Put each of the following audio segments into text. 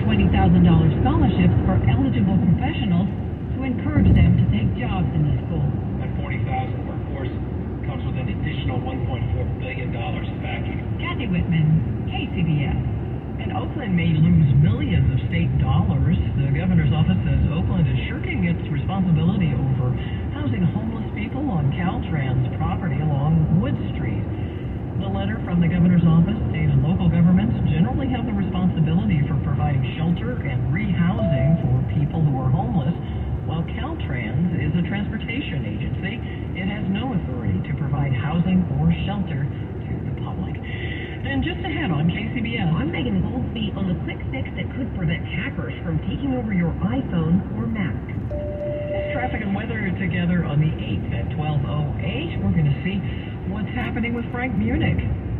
scholarships for eligible professionals to encourage them to take jobs in the school. That 40,000 workforce comes with an additional $1.4 billion in backing. Kathy Whitman, KCBS. And Oakland may lose millions of state dollars. The governor's office says Oakland is shirking its responsibility over housing homeless people on Caltrans property along Wood Street. The letter from the governor's office states local governments generally have the responsibility for providing shelter and rehousing for people who are homeless, while Caltrans is a transportation agency. It has no authority to provide housing or shelter to the public. And just ahead on KCBS, I'm Megan Goldsby on the quick fix that could prevent hackers from taking over your iPhone or Mac. Traffic and weather together on the 8th at 12:08. We're going to see what's happening with Frank Munich.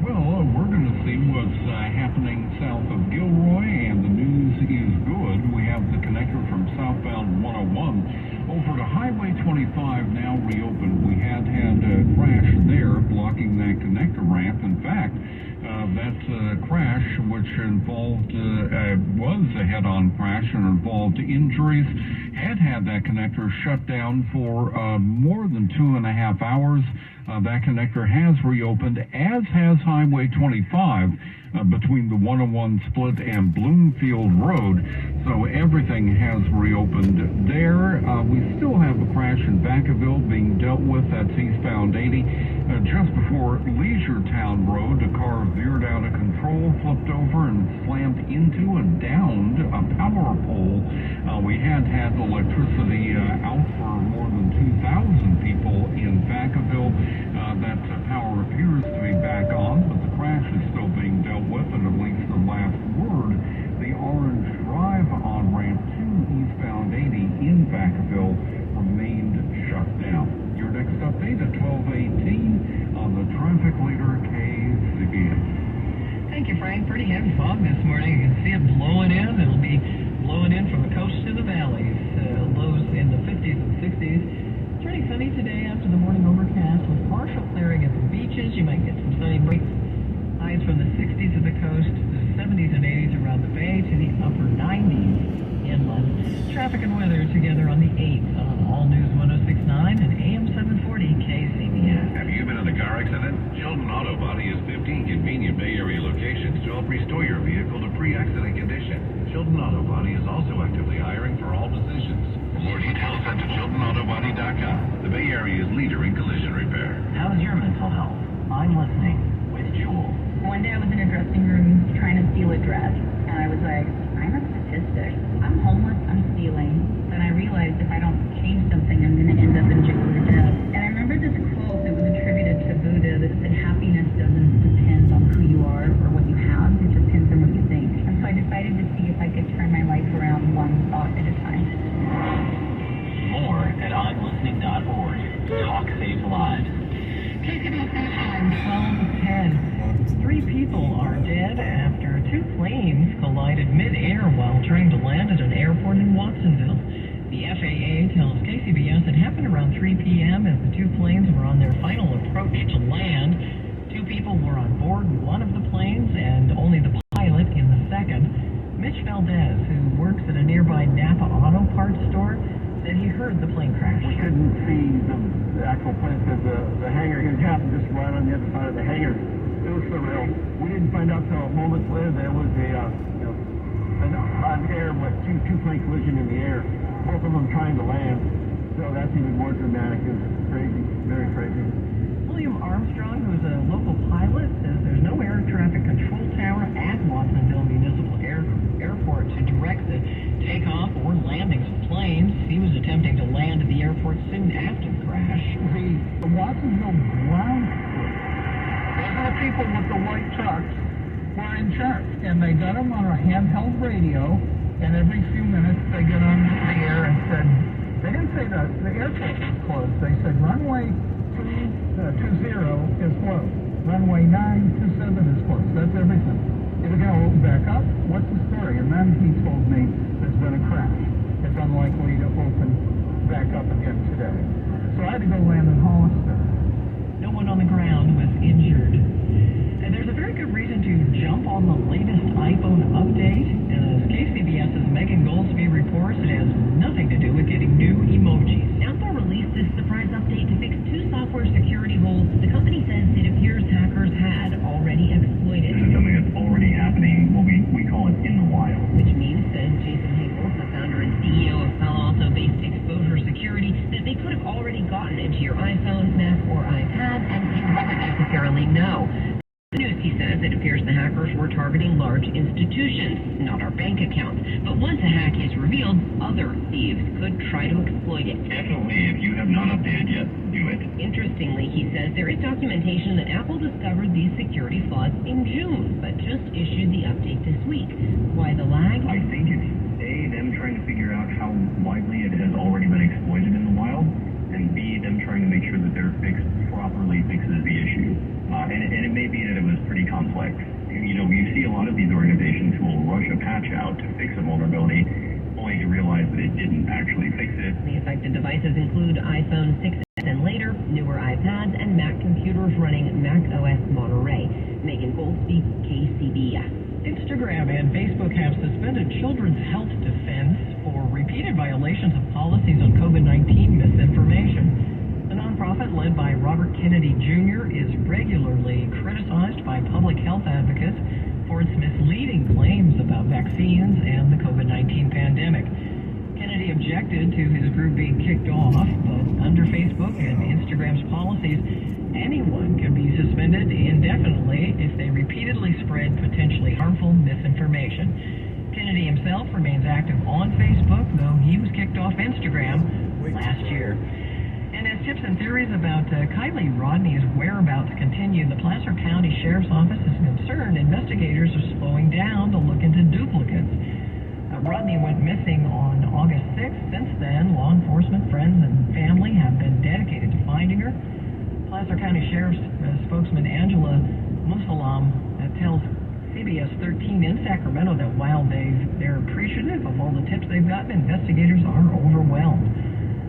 Well, we're going to see what's happening south of Gilroy, and the news is good. We have the connector from southbound 101 over to Highway 25 now reopened. We had a crash there blocking that connector ramp. In fact, that crash, which involved, was a head-on crash and involved injuries, had that connector shut down for more than 2.5 hours. That connector has reopened, as has Highway 25 between the 101 split and Bloomfield Road. So everything has reopened there. We still have a crash in Vacaville being dealt with. That's eastbound 80. Just before Leisuretown Road, a car veered out of control, flipped over, and slammed into and downed a power pole. We had electricity out for more than 2,000 people in Vacaville. That power appears to be back on, but the crash is still being dealt with, and at least the last word, the Orange Drive on-ramp to eastbound 80 in Vacaville remained shut down. Your next update at 12:18 on the traffic leader KCBS. Thank you, Frank. Pretty heavy fog this morning. You can see it blowing in. It'll be blowing in from the coast to the valleys. Lows in the 50s and 60s. Turning sunny today after the morning overcast with partial clearing at the beaches. You might get some sunny breaks. Highs from the 60s at the coast, the 70s and 80s around the bay, to the upper 90s inland. Traffic and weather together on the 8th on All News 106.9 and AM 740 KCBS. Have you been in a car accident? Sheldon Auto Body has 15 convenient Bay Area locations to help restore your vehicle to pre-accident condition. Sheldon Auto Body is also actively hiring for all positions. For more details, head to SheldonAutoBody.com. The Bay Area's leader in collision repair. How's your mental health? I'm listening with Jewel. One day I was in a dressing room trying to steal a dress, and I was like, I'm a statistic. I'm homeless, I'm stealing. Then I realized if I don't change something, I'm going to end up in jail or death. And I remember this quote that was attributed to Buddha that said, happiness doesn't depend on who you are or what you have, it depends on what you think. And so I decided to see if I could turn my life around one thought at a time. More at imlistening.org. Talk saves lives. KCBS time 12:10. 3 people are dead after 2 planes collided mid-air while trying to land at an airport in Watsonville. The FAA tells KCBS it happened around 3 p.m. as the 2 planes were on their final approach to land. 2 people were on board one of the planes and only the pilot in the second. Mitch Valdez, who works at a nearby Napa auto parts store, said he heard the plane crash. We couldn't see the actual plane because the hangar happened just right on the other side of the hangar. It was surreal. We didn't find out till moments later there was an air with two plane collision in the air, both of them trying to land. So that's even more dramatic. It was crazy, very crazy. William Armstrong, who's a local pilot, says there's no air traffic control tower at Watsonville Municipal Airport to direct the takeoff or landings of planes. He was attempting to land at the airport soon after the crash. The Watsonville ground crew, those are the people with the white trucks, were in charge, and they got them on a handheld radio, and every few minutes they get on the air and said, they didn't say that the airport was closed, they said runway 20 is closed, runway 927 is closed, that's everything. Is it going to open back up? What's the story? And then he told me there's been a crash. It's unlikely to open back up again today. So I had to go land in Hollister. No one on the ground was injured. And there's a very good reason to jump on the latest iPhone update. As KCBS hackers were targeting large institutions, not our bank accounts. But once a hack is revealed, other thieves could try to exploit it. Definitely, if you have not updated yet, do it. Interestingly, he says there is documentation that Apple discovered these security flaws in June, but just issued the update this week. Why the lag? I think it's A, them trying to figure out how widely it has already been exploited in the wild, and B, them trying to make sure that their fix properly fixes the issue. And it may be that it was pretty complex. You know, you see a lot of these organizations who will rush a patch out to fix a vulnerability, only to realize that it didn't actually fix it. The affected devices include iPhone 6s and later, newer iPads, and Mac computers running Mac OS Monterey. Megan Goldsby, KCBS. Instagram and Facebook have suspended Children's Health Defense for repeated violations of policies on COVID-19 misinformation. The nonprofit, led by Robert Kennedy Jr., is regularly criticized by public health advocates for its misleading claims about vaccines and the COVID-19 pandemic. Kennedy objected to his group being kicked off, but under Facebook and Instagram's policies, anyone can be suspended indefinitely if they repeatedly spread potentially harmful misinformation. Kennedy himself remains active on Facebook, though he was kicked off Instagram last year. And as tips and theories about Kylie Rodney's whereabouts continue, the Placer County Sheriff's Office is concerned investigators are slowing down to look into duplicates. Rodney went missing on August 6th. Since then, law enforcement, friends, and family have been dedicated to finding her. Placer County Sheriff's spokesman Angela Musalam tells CBS 13 in Sacramento that while they're appreciative of all the tips they've gotten, investigators are overwhelmed.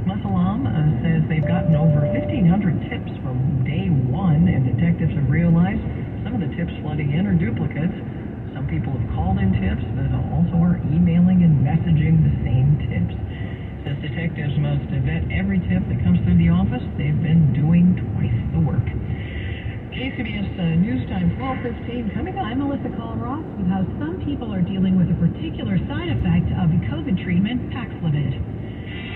Musalam says they've gotten over 1,500 tips from day one, and detectives have realized some of the tips flooding in are duplicates. Some people have called in tips, but also are emailing and messaging the same tips. Since detectives must vet every tip that comes through the office, they've been doing twice the work. KCBS News Time 12:15 coming up. I'm Melissa Colross with how some people are dealing with a particular side effect of the COVID treatment, Paxlovid.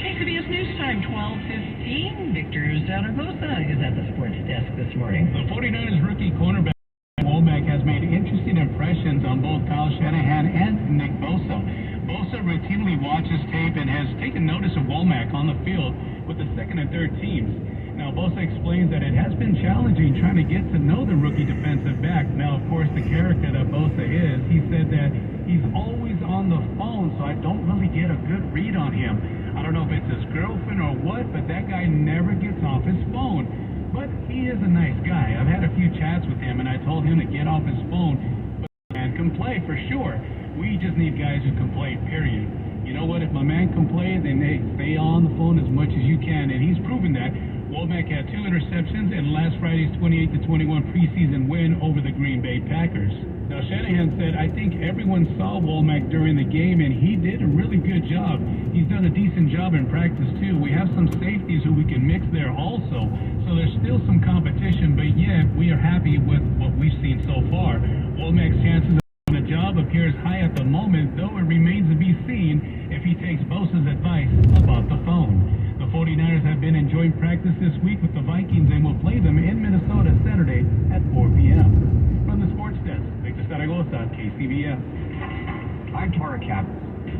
KCBS News Time 12:15. Victor Zaragoza is at the sports desk this morning. The 49ers rookie cornerback Womack has made interesting impressions on both Kyle Shanahan and Nick Bosa. Bosa routinely watches tape and has taken notice of Womack on the field with the second and third teams. Now, Bosa explains that it has been challenging trying to get to know the rookie defensive back. Now, of course, the character that Bosa is, he said that he's always on the phone, so I don't really get a good read on him. I don't know if it's his girlfriend or what, but that guy never gets off his phone. But he is a nice guy. I've had a few chats with him, and I told him to get off his phone. But the man can play for sure. We just need guys who can play, period. You know what? If my man can play, then hey, stay on the phone as much as you can, and he's proven that. Womack had 2 interceptions in last Friday's 28-21 preseason win over the Green Bay Packers. Now, Shanahan said, I think everyone saw Womack during the game, and he did a really good job. He's done a decent job in practice, too. We have some safeties who we can mix there also, so there's still some competition, but yet we are happy with what we've seen so far. Womack's chances on the job appears high at the moment, though it remains to be seen if he takes Bosa's advice about the phone. The 49ers have been enjoying practice this week with the Vikings and will play them in Minnesota Saturday at 4 p.m. From the sports desk, Victor Zaragoza, KCBS. I'm Tara Capps.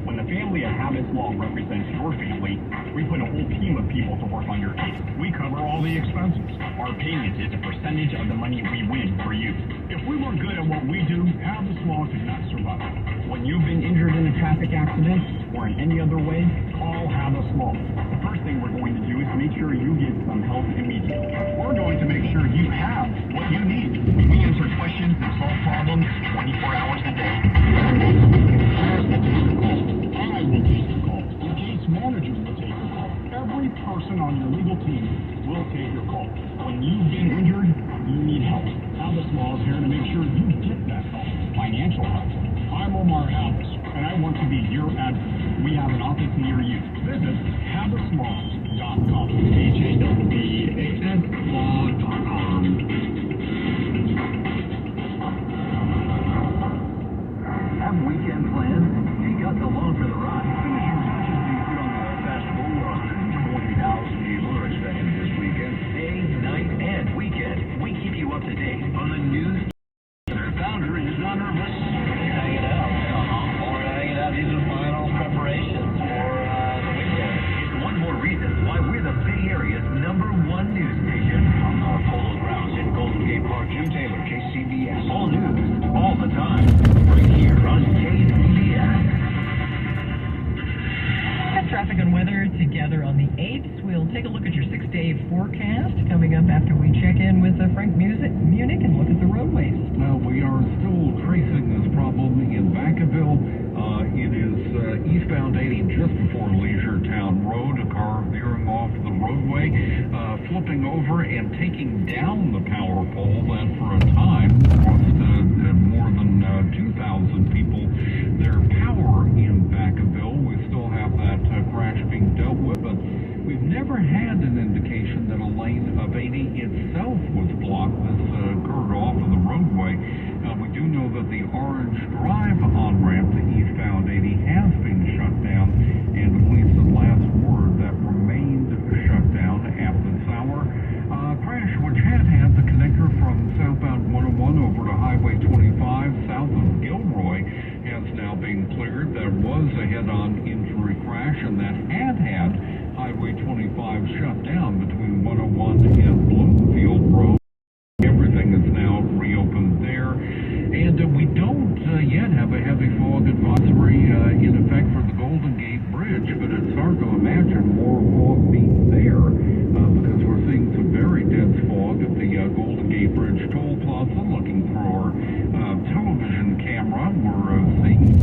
When the family of Habits Law represents your family, we put a whole team of people to work on your case. We cover all the expenses. Our payment is a percentage of the money we win for you. If we were good at what we do, Habits Law could not survive. When you've been injured in a traffic accident or in any other way, call Habits Law. The first thing we're going to do is make sure you get some help immediately. We're going to make sure you have what you need. We answer questions and solve problems 24 hours a day. I will take the call. The case manager will take the call. Every person on your legal team will take your call. When you've been injured, you need help. Habits Law is here to make sure you get that help. Financial help. I'm Omar Habits, and I want to be your advocate. We have an office near you. Visit habitslaw.com. HAWBASLaw.com. Have weekend plans? You got the loan for the ride. Finishing touches being put on the festival. 20,000 people are expected this weekend. Day, night, and weekend. We keep you up to date on the news. Their founder is not weather together on the 8th. We'll take a look at your 6-day forecast coming up after we check in with Frank Munich and look at the roadways. Well, we are still tracing this problem in Vacaville. It is eastbound 80 just before Leisure Town Road. A car veering off the roadway, flipping over and taking down the power pole that for a time cost more than 2,000 people their power in Vacaville. We still have that crash being dealt with, but we've never had an indication that a lane of 80 itself was blocked. This occurred off of the roadway. We do know that the Orange Drive on-ramp to eastbound 80 has been shut down, and at least the last word that remained shut down at this hour. Crash which had the connector from southbound 101 over to Highway 25 south of Gilroy has now been cleared. There was a head-on injury crash, and that had Highway 25 shut down between 101 and Bloomfield Road. Everything is now reopened there, and we don't yet have a heavy fog advisory in effect for the Golden Gate Bridge, but it's hard to imagine more fog being there because we're seeing some very dense fog at the Golden Gate Bridge toll plaza. Looking for our television camera, we're seeing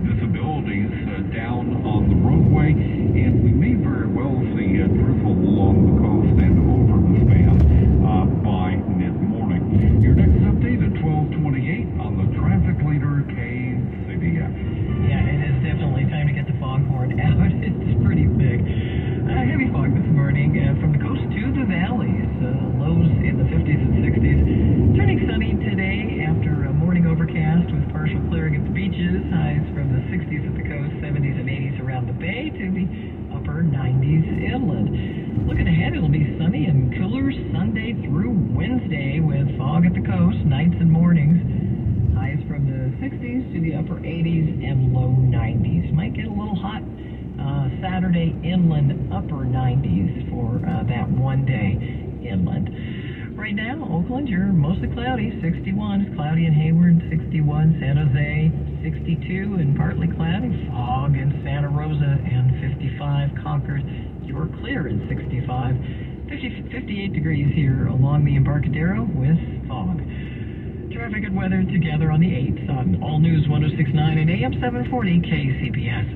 visibilities down on the roadway, and we may very well see a drizzle along the coast and over the span by mid-morning. Your next update at 12:28 on the traffic leader KCBS. Yeah, it is definitely time to get the foghorn out. It's pretty thick. Heavy fog this morning from the coast to the valleys. Lows in the 50s and 60s. Turning sunny today after a morning overcast with partial clearing at the beaches. Highs from the 60s at the coast, 70s and 80s around the bay to the upper 90s inland. Looking ahead, it'll be sunny and cooler Sunday through Wednesday with fog at the coast, nights and mornings. Highs from the 60s to the upper 80s and low 90s. Might get a little hot Saturday inland, upper 90s for that one day inland. Right now, Oakland, you're mostly cloudy, 61. It's cloudy in Hayward, 61. San Jose, 62 and partly cloudy. Fog in Santa Rosa and 55. Concord, you're clear in 65. 58 degrees here along the Embarcadero with fog. Traffic and weather together on the 8th on All News 106.9 and AM 740 KCBS.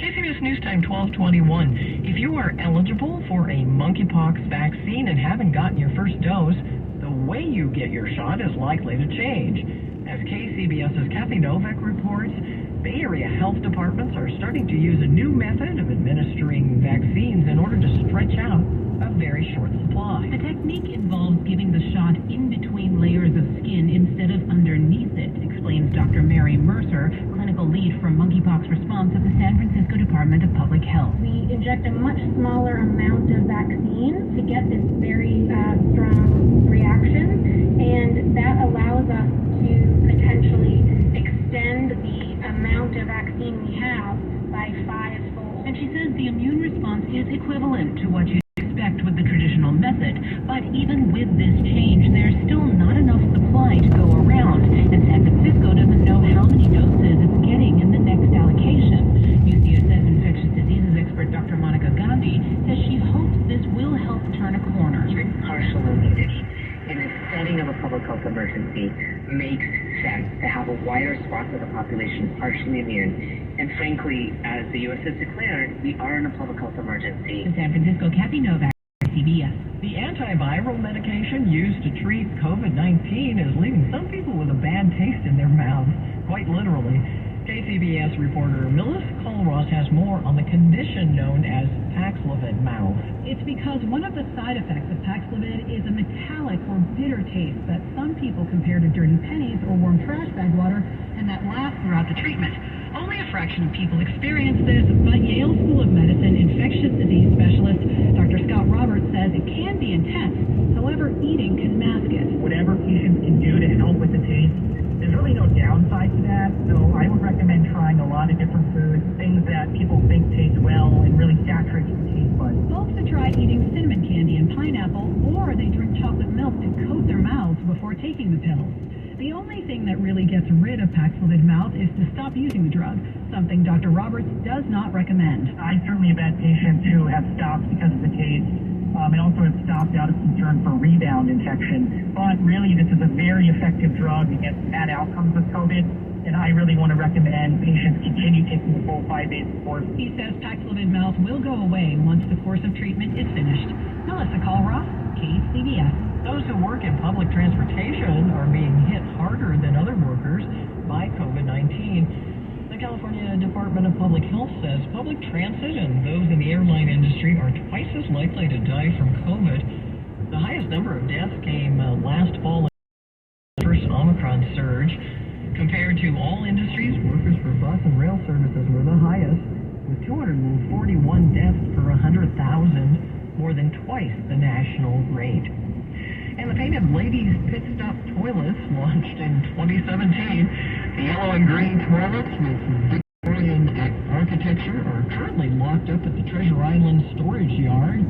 KCBS News Time 12:21. If you are eligible for a monkeypox vaccine and haven't gotten your first dose, the way you get your shot is likely to change. As KCBS's Kathy Novak reports, Bay Area health departments are starting to use a new method of administering vaccines in order to stretch out a very short supply. The technique involves giving the shot in between layers of skin instead of underneath it, explains Dr. Mary Mercer, clinical lead for monkeypox response at the San Francisco Department of Public Health. We inject a much smaller amount of vaccine to get this very strong reaction, and that allows us to potentially extend the amount of vaccine we have by 5-fold. And she says the immune response is equivalent to what you expect with the traditional method, but even with this change, there's still not enough supply to go around, and San Francisco doesn't know how many doses it's getting in the next allocation. UCSF infectious diseases expert Dr. Monica Gandhi says she hopes this will help turn a corner. Even partial immunity in the setting of a public health emergency makes sense to have a wider swath of the population partially immune. And frankly, as the U.S. has declared, we are in a public health emergency. In San Francisco, Kathy Novak, CBS. The antiviral medication used to treat COVID-19 is leaving some people with a bad taste in their mouths, quite literally. KCBS reporter Millis Colross has more on the condition known as Paxlovid mouth. It's because one of the side effects of Paxlovid is a metallic or bitter taste that some people compare to dirty pennies or warm trash bag water, and that lasts throughout the treatment. Only a fraction of people experience this, but Yale School of Medicine infectious disease specialist Dr. Scott Roberts says it can be intense. However, eating can mask it. Whatever patients can do to help with the taste, there's really no downside to that, so I would recommend trying a lot of different foods, things that people think taste well and really saturate your taste buds. Folks that try eating cinnamon candy and pineapple, or they drink chocolate milk to coat their mouths before taking the pills. The only thing that really gets rid of Paxlovid mouth is to stop using the drug, something Dr. Roberts does not recommend. I certainly have had patients who have stopped because of the taste, and also have stopped out of concern for rebound infection. But really, this is a very effective drug against bad outcomes with COVID, and I really want to recommend patients continue taking the full 5 days course. He says Paxlovid mouth will go away once the course of treatment is finished. Melissa Colross, KCBS. Those who work in public transportation are being hit harder than other workers by COVID-19. The California Department of Public Health says public transit and those in the airline industry are twice as likely to die from COVID. The highest number of deaths came last fall in the first Omicron surge. Compared to all industries, workers for bus and rail services were the highest, with 241 deaths per 100,000, more than twice the national rate. And the painted ladies pit stop toilets launched in 2017. The yellow and green toilets with Victorian architecture are currently locked up at the Treasure Island storage yard.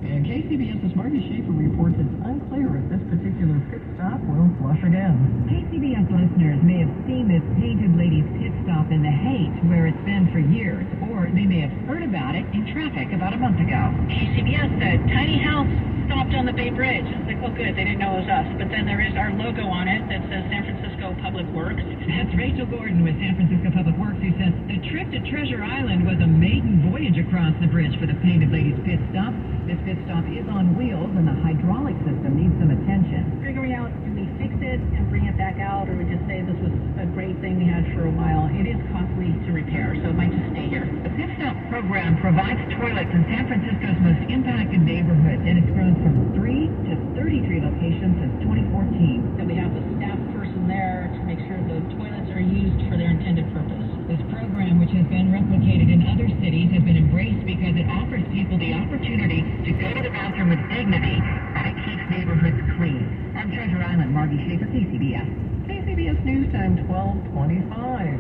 And KCBS's Marty Schaefer reports it's unclear if this particular pit stop will flush again. KCBS listeners may have seen this painted ladies pit stop in the Haight, where it's been for years, or they may have heard about it in traffic about a month ago. KCBS, the tiny house stopped on the Bay Bridge. It's like, oh good, they didn't know it was us. But then there is our logo on it that says San Francisco Public Works. That's Rachel Gordon with San Francisco Public Works, who says the trip to Treasure Island was a maiden voyage across the bridge for the painted ladies pit stop. This pit stop is on wheels, and the hydraulic system needs some attention. Figuring out, do we fix it and bring it back out, or we just say this was a great thing we had for a while? It is costly to repair, so it might just stay here. The pit stop program provides toilets in San Francisco's most impacted neighborhoods, and it's grown from 3 to 33 locations since 2014. So we have a staff person there to make sure the toilets are used for their intended purpose. This program, which has been replicated in other cities, has been embraced because it offers people the opportunity to go to the bathroom with dignity, and it keeps neighborhoods clean. On Treasure Island, Margie Schaefer, KCBS. KCBS News Time 12:25.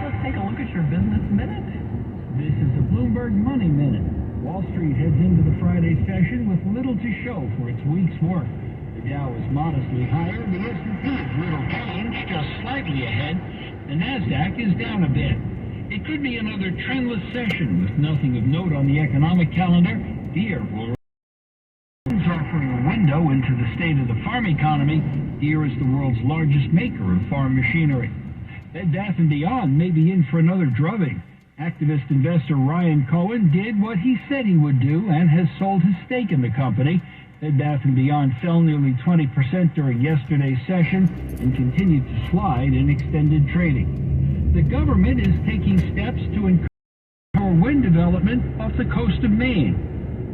Let's take a look at your business minute. This is the Bloomberg Money Minute. Wall Street heads into the Friday session with little to show for its week's work. The Dow is modestly higher, the S&P is little change, just slightly ahead. The Nasdaq is down a bit. It could be another trendless session with nothing of note on the economic calendar. Deere will offering a window into the state of the farm economy. Deere is the world's largest maker of farm machinery. Bed Bath & Beyond may be in for another drubbing. Activist investor Ryan Cohen did what he said he would do and has sold his stake in the company. Bed Bath & Beyond fell nearly 20% during yesterday's session and continued to slide in extended trading. The government is taking steps to encourage more wind development off the coast of Maine.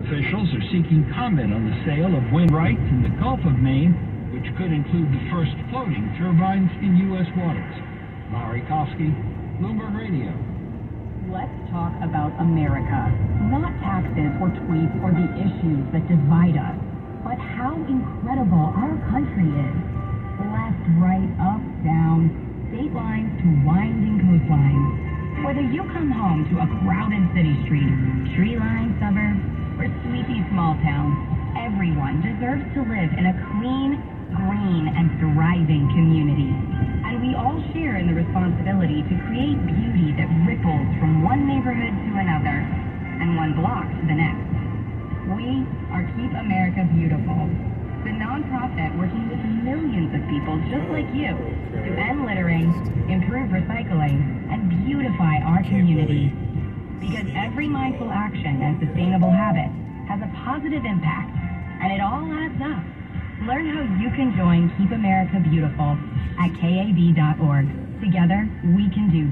Officials are seeking comment on the sale of wind rights in the Gulf of Maine, which could include the first floating turbines in U.S. waters. Larry Kofsky, Bloomberg Radio. Let's talk about America. Not taxes or tweets or the issues that divide us, but how incredible our country is. Left, right, up, down, state lines to winding coastlines. Whether you come home to a crowded city street, tree-lined suburb, or sleepy small town, everyone deserves to live in a clean, green, and thriving community. And we all share in the responsibility to create beauty that ripples from one neighborhood to another and one block to the next. We are Keep America Beautiful, the nonprofit working with millions of people just like you to end littering, improve recycling, and beautify our community. Because every mindful action and sustainable habit has a positive impact, and it all adds up. Learn how you can join Keep America Beautiful at KAB.org. Together, we can do